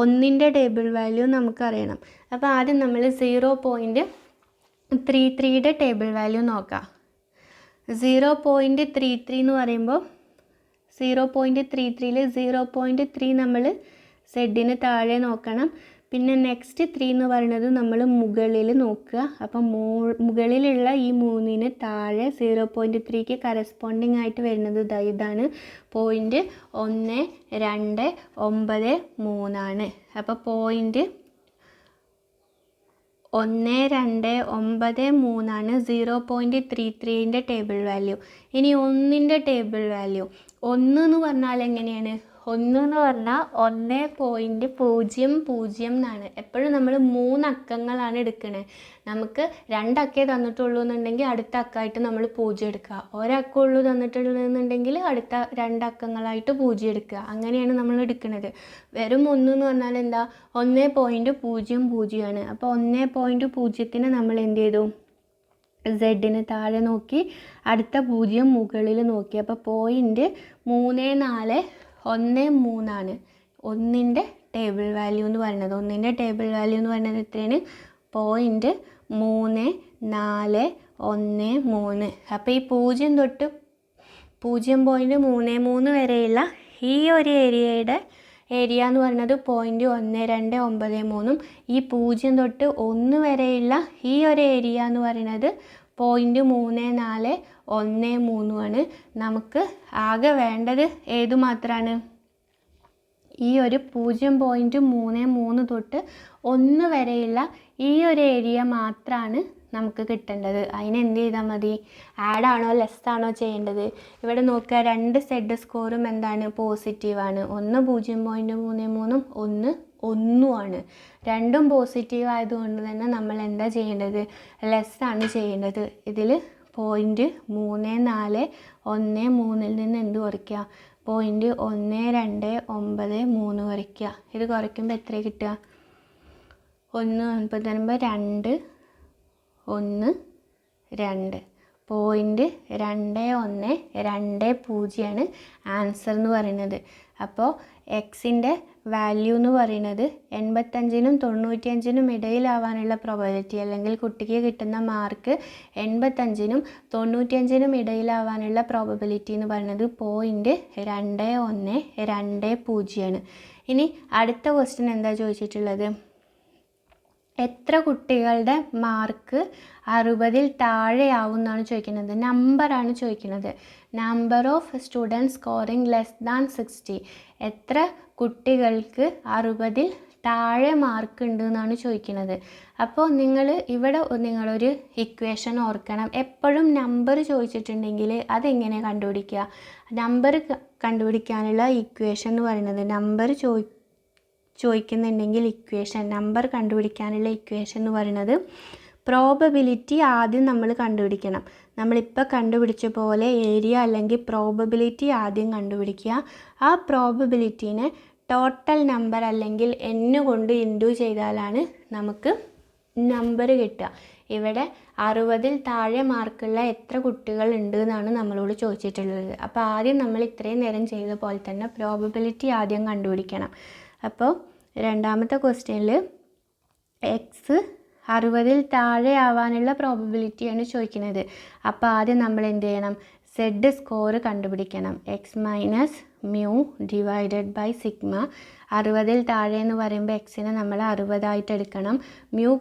1ൻ്റെ ടേബിൾ വാല്യൂ നമുക്കറിയണം. അപ്പോൾ ആദ്യം നമ്മൾ 0.33യുടെ ടേബിൾ വാല്യൂ നോക്കാം. 0.33 എന്ന് പറയുമ്പോൾ 0.33ൽ 0.3 നമ്മൾ സെഡിന് താഴെ നോക്കണം. പിന്നെ നെക്സ്റ്റ് 3 എന്ന് പറയുന്നത് നമ്മൾ മുകളിൽ നോക്കുക. അപ്പം മുകളിലുള്ള ഈ 3ന് താഴെ 0.3ക്ക് കറസ്പോണ്ടിങ് ആയിട്ട് വരുന്നത് ഇതാണ് 0.1293 അപ്പോൾ 0.1293 0.33ൻ്റെ ടേബിൾ വാല്യൂ. ഇനി 1ൻ്റെ ടേബിൾ വാല്യൂ 1 എന്ന് പറഞ്ഞാൽ എങ്ങനെയാണ്? 1 എന്ന് പറഞ്ഞാൽ 1.00 എന്നാണ്. എപ്പോഴും നമ്മൾ 3 അക്കങ്ങളാണ് എടുക്കണേ. നമുക്ക് 2 അക്കേ തന്നിട്ടുള്ളൂ എന്നുണ്ടെങ്കിൽ അടുത്ത അക്കമായിട്ട് നമ്മൾ 0 എടുക്കുക. ഒരക്കം ഉള്ളൂ തന്നിട്ടുള്ളതെന്നുണ്ടെങ്കിൽ അടുത്ത 2 അക്കങ്ങളായിട്ട് 0 എടുക്കുക. അങ്ങനെയാണ് നമ്മൾ എടുക്കുന്നത്. വെറും 1 എന്ന് പറഞ്ഞാൽ എന്താ? 1.00 ആണ്. അപ്പോൾ 1.0ന് നമ്മൾ എന്ത് ചെയ്തു? സെഡിന് താഴെ നോക്കി, അടുത്ത 0 മുകളിൽ നോക്കി. അപ്പോൾ 0.3413 ആണ് 1ൻ്റെ ടേബിൾ വാല്യൂ എന്ന് പറയുന്നത്. 1ൻ്റെ ടേബിൾ വാല്യൂ എന്ന് പറയുന്നത് എത്രയാണ്? 0.3413. അപ്പോൾ ഈ 0 തൊട്ട് 0.33 വരെയുള്ള ഈ ഒരു ഏരിയ എന്ന് പറയുന്നത് 0.1293. ഈ 0 തൊട്ട് 1 വരെയുള്ള ഈ ഒരു ഏരിയ എന്ന് പറയുന്നത് 0.3413 ആണ്. നമുക്ക് ആകെ വേണ്ടത് ഏതു മാത്രമാണ്? ഈ ഒരു 0.33 തൊട്ട് 1 വരെയുള്ള ഈ ഒരു ഏരിയ മാത്രമാണ് നമുക്ക് കിട്ടേണ്ടത്. അതിന് എന്ത് ചെയ്താൽ മതി? ആഡ് ആണോ ലെസ് ആണോ ചെയ്യേണ്ടത്? ഇവിടെ നോക്കുക, 2 സെഡ് സ്കോറും എന്താണ്? പോസിറ്റീവാണ്. ഒന്ന് 0.33, ഒന്ന് 1 ആണ്. രണ്ടും പോസിറ്റീവ് ആയതുകൊണ്ട് തന്നെ നമ്മൾ എന്താ ചെയ്യേണ്ടത്? ലെസ് ആണ് ചെയ്യേണ്ടത്. ഇതിൽ 0.3413 നിന്ന് എന്ത് കുറയ്ക്കുക? 0.1293 കുറയ്ക്കുക. ഇത് കുറയ്ക്കുമ്പോൾ എത്ര കിട്ടുക? 1 9 2 1 2 0.2120 ആണ് ആൻസർ എന്ന് പറയുന്നത്. അപ്പോൾ എക്സിൻ്റെ വാല്യൂ എന്ന് പറയുന്നത് 85നും 95നും ഇടയിലാവാനുള്ള പ്രോബബിലിറ്റി, അല്ലെങ്കിൽ കുട്ടിക്ക് കിട്ടുന്ന മാർക്ക് 85നും 95നും ഇടയിലാവാനുള്ള പ്രോബബിലിറ്റി എന്ന് പറയുന്നത് 0.2120 ആണ്. ഇനി അടുത്ത ക്വസ്റ്റ്യൻ എന്താ ചോദിച്ചിട്ടുള്ളത്? എത്ര കുട്ടികളുടെ മാർക്ക് 60ൽ താഴെയാവും എന്നാണ് ചോദിക്കുന്നത്. നമ്പറാണ് ചോദിക്കുന്നത്. Number of student scoring less than 60. എത്ര കുട്ടികൾക്ക് 60ൽ താഴെ മാർക്ക് ഉണ്ട് എന്നാണ് ചോദിക്കുന്നത്. അപ്പോൾ നിങ്ങളൊരു ഇക്വേഷൻ ഓർക്കണം. എപ്പോഴും നമ്പർ ചോദിച്ചിട്ടുണ്ടെങ്കിൽ അതെങ്ങനെ കണ്ടുപിടിക്കുക? നമ്പർ കണ്ടുപിടിക്കാനുള്ള ഇക്വേഷൻ എന്ന് പറയുന്നത്, നമ്പർ ചോദിക്കുന്നുണ്ടെങ്കിൽ നമ്പർ കണ്ടുപിടിക്കാനുള്ള ഇക്വേഷൻ എന്ന് പറയുന്നത്, പ്രോബബിലിറ്റി ആദ്യം നമ്മൾ കണ്ടുപിടിക്കണം. നമ്മളിപ്പോൾ കണ്ടുപിടിച്ച പോലെ ഏരിയ അല്ലെങ്കിൽ പ്രോബബിലിറ്റി ആദ്യം കണ്ടുപിടിക്കുക. ആ പ്രോബബിലിറ്റീനെ ടോട്ടൽ നമ്പർ അല്ലെങ്കിൽ n കൊണ്ട് ഇൻറ്റു ചെയ്താലാണ് നമുക്ക് നമ്പർ കിട്ടുക. ഇവിടെ 60ൽ താഴെ മാർക്കുള്ള എത്ര കുട്ടികൾ ഉണ്ട് എന്നാണ് നമ്മളോട് ചോദിച്ചിട്ടുള്ളത്. അപ്പോൾ ആദ്യം നമ്മൾ ഇത്രയും നേരം ചെയ്ത പോലെ തന്നെ പ്രോബബിലിറ്റി ആദ്യം കണ്ടുപിടിക്കണം. അപ്പോൾ രണ്ടാമത്തെ ക്വസ്റ്റ്യനിൽ എക്സ് 60ൽ താഴെ ആവാനുള്ള പ്രോബബിലിറ്റിയാണ് ചോദിക്കുന്നത്. അപ്പോൾ ആദ്യം നമ്മൾ എന്ത് ചെയ്യണം? സെഡ് സ്കോർ കണ്ടുപിടിക്കണം. X minus mu divided by sigma. 60ൽ താഴെ എന്ന് പറയുമ്പോൾ എക്സിനെ നമ്മൾ 60 എടുക്കണം. മ്യൂ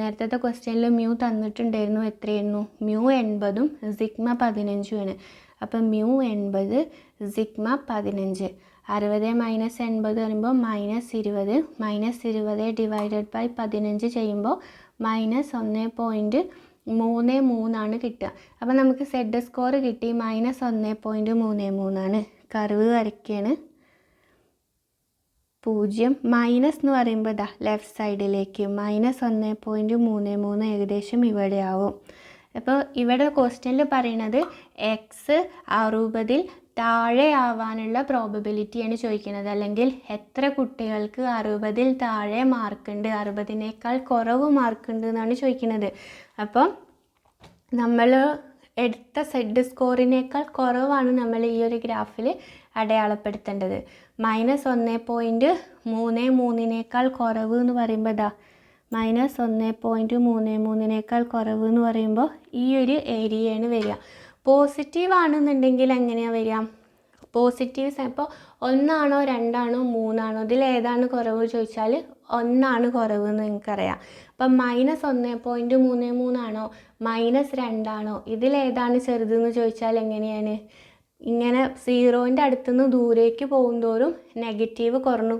നേരത്തെ ക്വസ്റ്റ്യനിൽ മ്യൂ തന്നിട്ടുണ്ടായിരുന്നു. എത്രയായിരുന്നു? മ്യൂ 80ഉം സിഗ്മ 15ഉമാണ്. അപ്പം മ്യൂ 80, സിഗ്മ 15. 60 മൈനസ് 80 പറയുമ്പോൾ -20. -20 ഡിവൈഡഡ് ബൈ 15 ചെയ്യുമ്പോൾ -1.33 ആണ് കിട്ടുക. അപ്പോൾ നമുക്ക് സെഡ് സ്കോർ കിട്ടി. -1.33 ആണ്. കർവ് വരയ്ക്കുകയാണ്. 0 മൈനസ് എന്ന് പറയുമ്പോൾ ലെഫ്റ്റ് സൈഡിലേക്ക് -1.33 ഏകദേശം ഇവിടെ ആവും. അപ്പോൾ ഇവിടെ ക്വസ്റ്റ്യനിൽ പറയുന്നത് എക്സ് 60ൽ താഴെ ആവാനുള്ള പ്രോബബിലിറ്റിയാണ് ചോദിക്കുന്നത്. അല്ലെങ്കിൽ എത്ര കുട്ടികൾക്ക് 60ൽ താഴെ മാർക്കുണ്ട്, 60നേക്കാൾ കുറവ് മാർക്കുണ്ട് എന്നാണ് ചോദിക്കുന്നത്. അപ്പം നമ്മൾ എടുത്ത സെഡ് സ്കോറിനേക്കാൾ കുറവാണ് നമ്മൾ ഈ ഒരു ഗ്രാഫിൽ അടയാളപ്പെടുത്തേണ്ടത്. -1.33 കുറവ് എന്ന് പറയുമ്പോൾ -1.33 കുറവ് എന്ന് പറയുമ്പോൾ ഈ ഒരു ഏരിയയാണ് വരിക. പോസിറ്റീവ് ആണെന്നുണ്ടെങ്കിൽ എങ്ങനെയാണ് വരിക? പോസിറ്റീവ്സ് ഇപ്പോൾ 1 ആണോ 2 ആണോ 3 ആണോ ഇതിൽ ഏതാണ് കുറവ് ചോദിച്ചാൽ ഒന്നാണ് കുറവെന്ന് നിങ്ങൾക്കറിയാം. അപ്പം -1.33 ആണോ -2 ആണോ, ഇതിലേതാണ് ചെറുതെന്ന് ചോദിച്ചാൽ എങ്ങനെയാണ്? ഇങ്ങനെ 0ൻ്റെ അടുത്തുനിന്ന് ദൂരേക്ക് പോകുന്തോറും നെഗറ്റീവ് കുറഞ്ഞു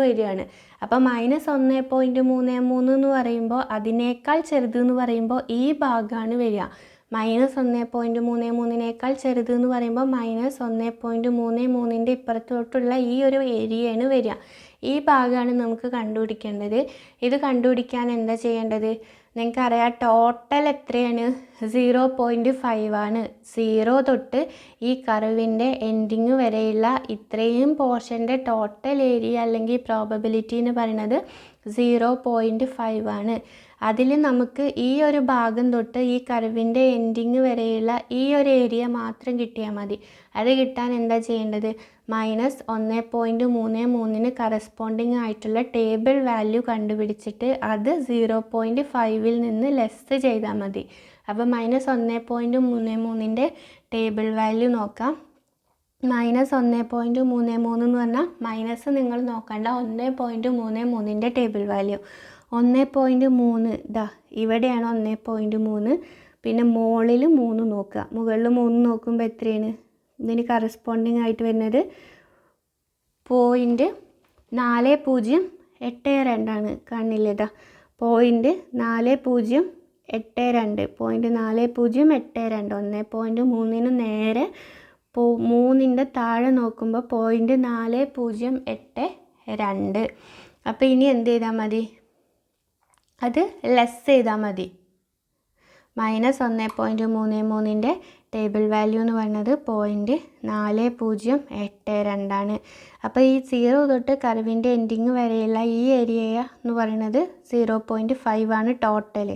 വരികയാണ്. അപ്പോൾ -1.33 എന്ന് പറയുമ്പോൾ അതിനേക്കാൾ ചെറുതെന്ന് പറയുമ്പോൾ ഈ ഭാഗമാണ് വരിക. -1.33 ചെറുത് എന്ന് പറയുമ്പോൾ -1.33ൻ്റെ ഇപ്പുറത്തോട്ടുള്ള ഈ ഒരു ഏരിയയാണ് വരിക. ഈ ഭാഗമാണ് നമുക്ക് കണ്ടുപിടിക്കേണ്ടത്. ഇത് കണ്ടുപിടിക്കാൻ എന്താ ചെയ്യേണ്ടത്? നിങ്ങൾക്കറിയാം ടോട്ടൽ എത്രയാണ്? 0.5 ആണ്. 0 തൊട്ട് ഈ കർവിൻ്റെ എൻഡിങ് വരെയുള്ള ഇത്രയും പോർഷൻ്റെ ടോട്ടൽ ഏരിയ അല്ലെങ്കിൽ പ്രോബബിലിറ്റി എന്ന് പറയുന്നത് 0.5 ആണ്. അതിൽ നമുക്ക് ഈ ഒരു ഭാഗം തൊട്ട് ഈ കർവിൻ്റെ എൻഡിങ് വരെയുള്ള ഈ ഒരു ഏരിയ മാത്രം കിട്ടിയാൽ മതി. അത് കിട്ടാൻ എന്താ ചെയ്യേണ്ടത്? -1.33ന് കറസ്പോണ്ടിങ് ആയിട്ടുള്ള ടേബിൾ വാല്യൂ കണ്ടുപിടിച്ചിട്ട് അത് 0.5ൽ നിന്ന് ലെസ് ചെയ്താൽ മതി. അപ്പോൾ -1.33ൻ്റെ ടേബിൾ വാല്യൂ നോക്കാം. -1.33 എന്ന് പറഞ്ഞാൽ മൈനസ് നിങ്ങൾ നോക്കണ്ട, 1.33ൻ്റെ ടേബിൾ വാല്യൂ 1.3 ഇതാ ഇവിടെയാണ് 1.3. പിന്നെ മുകളിൽ 3 നോക്കുക. മുകളിൽ 3 നോക്കുമ്പോൾ എത്രയാണ്? ഇതിന് കറസ്പോണ്ടിങ് ആയിട്ട് വരുന്നത് 0.4082 ആണ്. കാണില്ലേ? ഇതാ 0.4082, 0.4082. 1.3ന് നേരെ 3ൻ്റെ താഴെ നോക്കുമ്പോൾ 0.4082. അപ്പോൾ ഇനി എന്ത് ചെയ്താൽ മതി? അത് ലെസ് ചെയ്താൽ മതി. -1.33ൻ്റെ ടേബിൾ വാല്യൂ എന്ന് പറയുന്നത് 0.4082 ആണ്. അപ്പോൾ ഈ 0 തൊട്ട് കർവിൻ്റെ എൻഡിങ് വരെയുള്ള ഈ ഏരിയ എന്ന് പറയുന്നത് 0.5 ആണ് ടോട്ടൽ.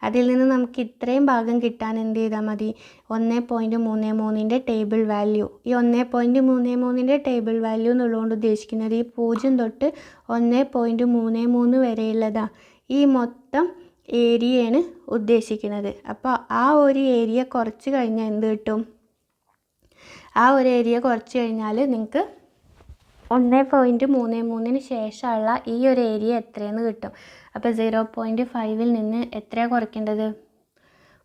അതിൽ നിന്ന് നമുക്ക് ഇത്രയും ഭാഗം കിട്ടാൻ എന്ത് ചെയ്താൽ മതി? 1.33ൻ്റെ ടേബിൾ വാല്യൂ. ഈ 1.33ൻ്റെ ടേബിൾ വാല്യൂ എന്നുള്ളതുകൊണ്ട് ഉദ്ദേശിക്കുന്നത് ഈ 0 തൊട്ട് 1.33 വരെയുള്ളതാണ്. ഈ മൊത്തം ഏരിയയാണ് ഉദ്ദേശിക്കുന്നത്. അപ്പോൾ ആ ഒരു ഏരിയ കുറച്ച് കഴിഞ്ഞാൽ എന്ത് കിട്ടും? ആ ഒരു ഏരിയ കുറച്ച് കഴിഞ്ഞാൽ നിങ്ങൾക്ക് 1.33ന് ശേഷമുള്ള ഈ ഒരു ഏരിയ എത്രയെന്ന് കിട്ടും. അപ്പോൾ 0.5ൽ നിന്ന് എത്രയാണ് കുറയ്ക്കേണ്ടത്?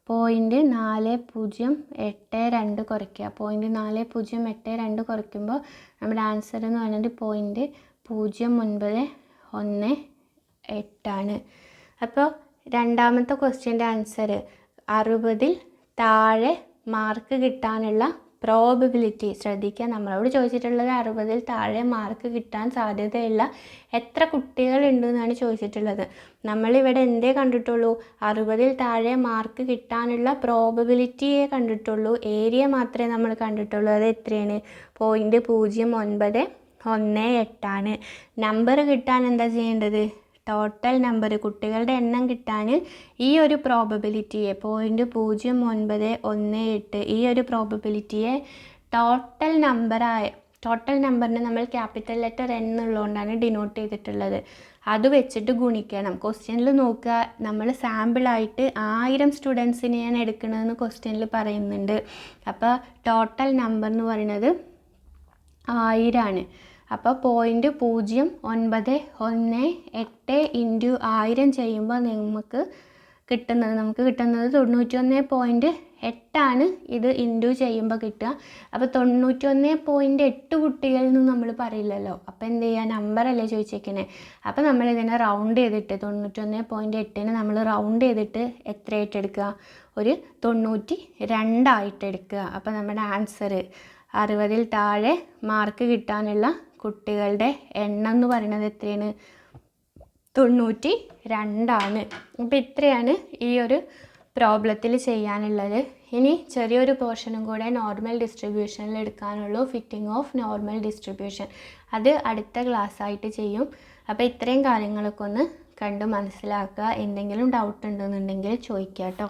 0.4082 കുറയ്ക്കുക. 0.4082 കുറയ്ക്കുമ്പോൾ നമ്മുടെ ആൻസർ എന്ന് പറയുന്നത് 0.0918 ആണ്. അപ്പോൾ രണ്ടാമത്തെ ക്വസ്റ്റ്യൻ്റെ ആൻസർ 60ൽ താഴെ മാർക്ക് കിട്ടാനുള്ള പ്രോബബിലിറ്റി ശ്രദ്ധിക്കുക. നമ്മളോട് ചോദിച്ചിട്ടുള്ളത് 60ൽ താഴെ മാർക്ക് കിട്ടാൻ സാധ്യതയുള്ള എത്ര കുട്ടികളുണ്ടെന്നാണ് ചോദിച്ചിട്ടുള്ളത്. നമ്മളിവിടെ എന്തേ കണ്ടിട്ടുള്ളൂ? 60ൽ താഴെ മാർക്ക് കിട്ടാനുള്ള പ്രോബബിലിറ്റിയെ കണ്ടിട്ടുള്ളൂ. ഏരിയ മാത്രമേ നമ്മൾ കണ്ടിട്ടുള്ളൂ. അത് എത്രയാണ്? 0.0918 ആണ്. നമ്പർ കിട്ടാൻ എന്താ ചെയ്യേണ്ടത്? ടോട്ടൽ നമ്പർ, കുട്ടികളുടെ എണ്ണം കിട്ടാൻ ഈ ഒരു പ്രോബബിലിറ്റിയെ 0.0918 ഈ ഒരു പ്രോബബിലിറ്റിയെ ടോട്ടൽ നമ്പറിനെ നമ്മൾ ക്യാപിറ്റൽ ലെറ്റർ N എന്നുള്ളതുകൊണ്ടാണ് ഡിനോട്ട് ചെയ്തിട്ടുള്ളത്. അത് വെച്ചിട്ട് ഗുണിക്കണം. ക്വസ്റ്റ്യനിൽ നോക്കുക, നമ്മൾ സാമ്പിളായിട്ട് 1000 സ്റ്റുഡൻസിനെയാണ് എടുക്കണമെന്ന് ക്വസ്റ്റ്യനിൽ പറയുന്നുണ്ട്. അപ്പോൾ ടോട്ടൽ നമ്പർ എന്ന് പറയുന്നത് 1000 ആണ്. അപ്പോൾ 0.0918 ഇൻറ്റു 1000 ചെയ്യുമ്പോൾ നമുക്ക് കിട്ടുന്നത് 91.8 ആണ്. ഇത് ഇൻറ്റു ചെയ്യുമ്പോൾ കിട്ടുക. അപ്പോൾ 91.8 കുട്ടികളിൽ നിന്ന് നമ്മൾ പറയില്ലല്ലോ. അപ്പോൾ എന്ത് ചെയ്യുക? നമ്പറല്ലേ ചോദിച്ചേക്കുന്നത്. അപ്പോൾ നമ്മൾ ഇതിനെ റൗണ്ട് ചെയ്തിട്ട് 91.8നെ നമ്മൾ റൗണ്ട് ചെയ്തിട്ട് എത്രയായിട്ട് എടുക്കുക? ഒരു 92 ആയിട്ട് എടുക്കുക. അപ്പോൾ നമ്മുടെ ആൻസർ 60ൽ താഴെ മാർക്ക് കിട്ടാനുള്ള കുട്ടികളുടെ എണ്ണം എന്ന് പറയുന്നത് എത്രയാണ്? 92 ആണ്. അപ്പോൾ ഇത്രയാണ് ഈ ഒരു പ്രോബ്ലത്തിൽ ചെയ്യാനുള്ളത്. ഇനി ചെറിയൊരു പോർഷനും കൂടെ നോർമൽ ഡിസ്ട്രിബ്യൂഷനിൽ എടുക്കാനുള്ളൂ, ഫിറ്റിംഗ് ഓഫ് നോർമൽ ഡിസ്ട്രിബ്യൂഷൻ. അത് അടുത്ത ക്ലാസ് ആയിട്ട് ചെയ്യും. അപ്പോൾ ഇത്രയും കാര്യങ്ങളൊക്കെ ഒന്ന് കണ്ട് മനസ്സിലാക്കുക. എന്തെങ്കിലും ഡൗട്ട് ഉണ്ടെന്നുണ്ടെങ്കിൽ ചോദിക്കുക കേട്ടോ.